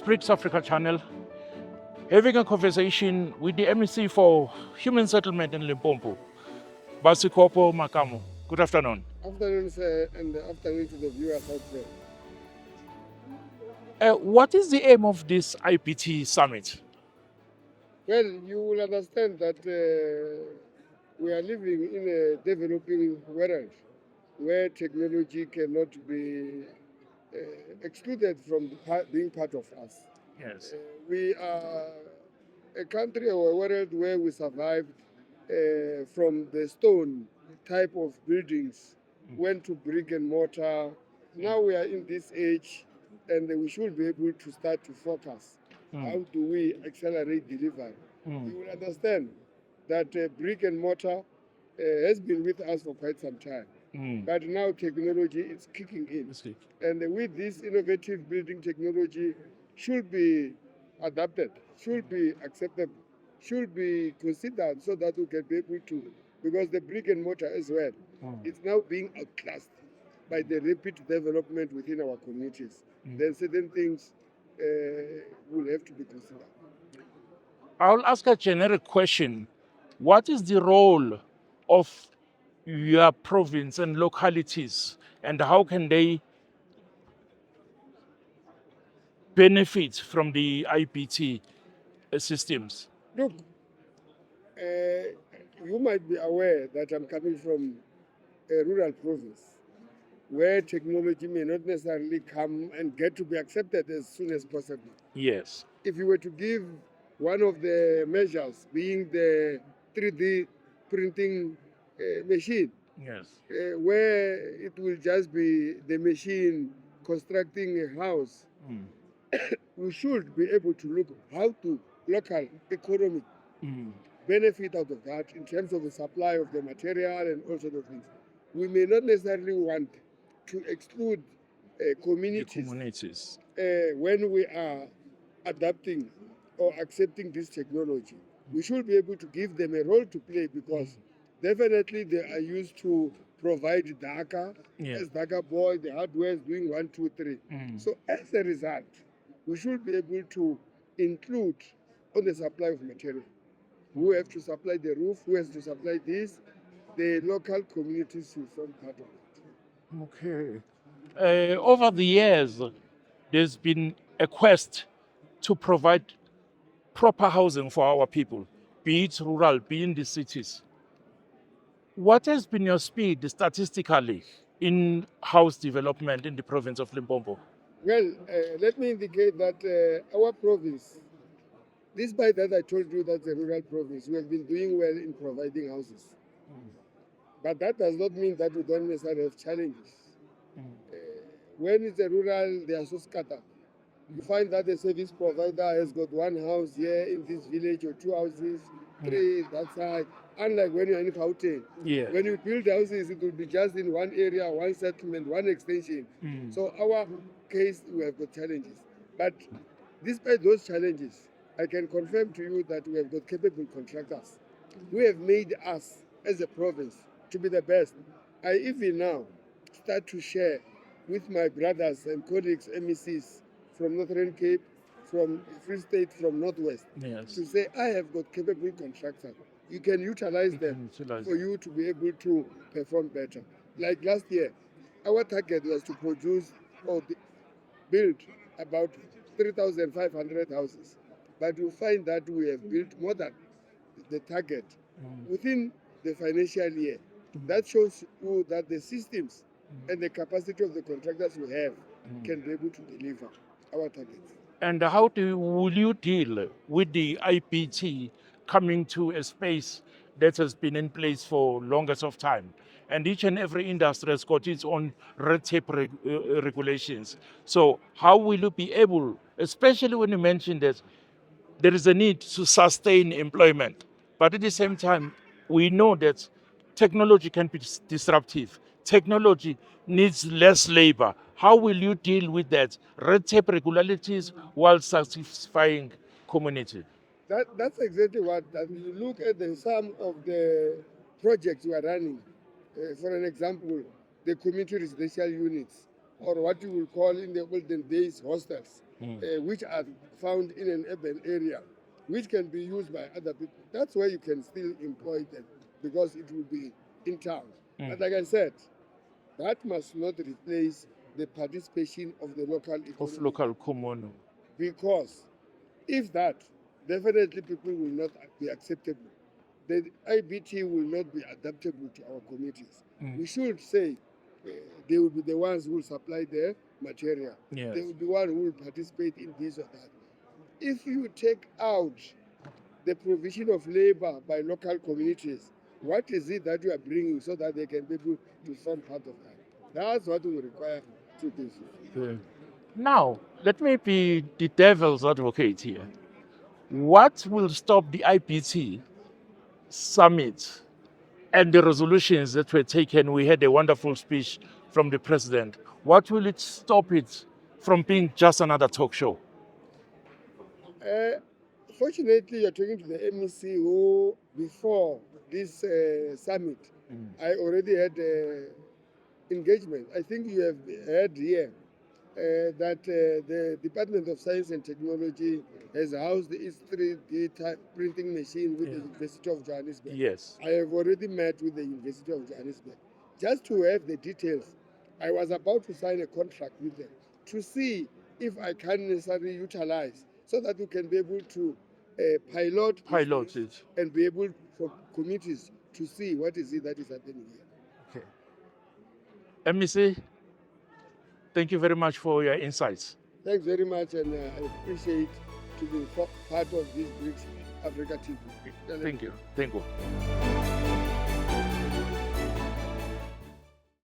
BRICS Africa channel, having a conversation with the MEC for Human Settlement in Limpopo, Basikopo Makamu. Good afternoon. Afternoon, sir, and afternoon to the viewers out there. What is the aim of this IBT Summit? Well, you will understand that we are living in a developing world where technology cannot be excluded from being part of us. Yes. We are a country or a world where we survived from the stone type of buildings, went to brick and mortar. Now we are in this age, and we should be able to start to focus. How do we accelerate delivery? You will understand that brick and mortar has been with us for quite some time. But now technology is kicking in. And with this innovative building technology should be adapted, should be acceptable, should be considered so that we can be able to, because the brick and mortar as well, is now being outclassed by the rapid development within our communities. Then certain things will have to be considered. I'll ask a generic question. What is the role of your province and localities, and how can they benefit from the IBT systems? Look, you might be aware that I'm coming from a rural province where technology may not necessarily come and get to be accepted as soon as possible. Yes. If you were to give one of the measures being the 3D printing machine, Yes. where it will just be the machine constructing a house, we should be able to look how to local economic benefit out of that in terms of the supply of the material and all sorts of things. We may not necessarily want to exclude communities when we are adapting or accepting this technology. We should be able to give them a role to play because definitely they are used to provide data. As data boy, the hardware is doing 1, 2, 3. So as a result, we should be able to include on the supply of material. Who have to supply the roof, who has to supply this, the local communities will form part of it. Okay. Over the years, there's been a quest to provide proper housing for our people, be it rural, be in the cities. What has been your speed statistically in house development in the province of Limpopo? Well, let me indicate that our province, despite that I told you that's a rural province, we have been doing well in providing houses. But that does not mean that we don't necessarily have challenges. When it's a rural, they are so scattered. You find that the service provider has got one house here in this village or two houses, three that side. Unlike when you're in Gauteng, when you build houses, it will be just in one area, one settlement, one extension. So our case, we have got challenges. But despite those challenges, I can confirm to you that we have got capable contractors who have made us as a province to be the best. I even now start to share with my brothers and colleagues, MECs from Northern Cape, from Free State, from Northwest, to say, I have got capable contractors. You can utilize them for you to be able to perform better. Like last year, our target was to produce or build about 3,500 houses. But you find that we have built more than the target within the financial year. That shows you that the systems and the capacity of the contractors we have can be able to deliver our targets. And how will you deal with the IBT coming to a space that has been in place for longest of time? And each and every industry has got its own red tape regulations. So how will you be able, especially when you mentioned that there is a need to sustain employment, but at the same time, we know that technology can be disruptive. Technology needs less labor. How will you deal with that? Red tape regularities while satisfying community. That's exactly what, and you look at some of the projects we are running. For an example, the community residential units, or what you will call in the olden days hostels. which are found in an urban area, which can be used by other people. That's where you can still employ them because it will be in town. But like I said, that must not replace the participation of the local economy. Of local common. Because if that, definitely people will not be acceptable. The IBT will not be adaptable to our communities. We should say they will be the ones who will supply the material. Yes. They will be one who will participate in this or that. If you take out the provision of labor by local communities, what is it that you are bringing so that they can be able to form part of that? That's what we require to do. Now, let me be the devil's advocate here. What will stop the IBT Summit and the resolutions that were taken? We had a wonderful speech from the president. What will it stop it from being just another talk show? Fortunately, you're talking to the MEC who, before this summit, I already had engagement. I think you have heard here that the Department of Science and Technology has housed its 3D printing machine with the University of Johannesburg. Yes. I have already met with the University of Johannesburg. Just to have the details, I was about to sign a contract with them to see if I can necessarily utilize so that we can be able to pilot it and be able for communities to see what is it that is happening here. Okay. MEC, thank you very much for your insights. Thanks very much, and I appreciate to be part of this BRICS Africa TV. Thank you. Thank you.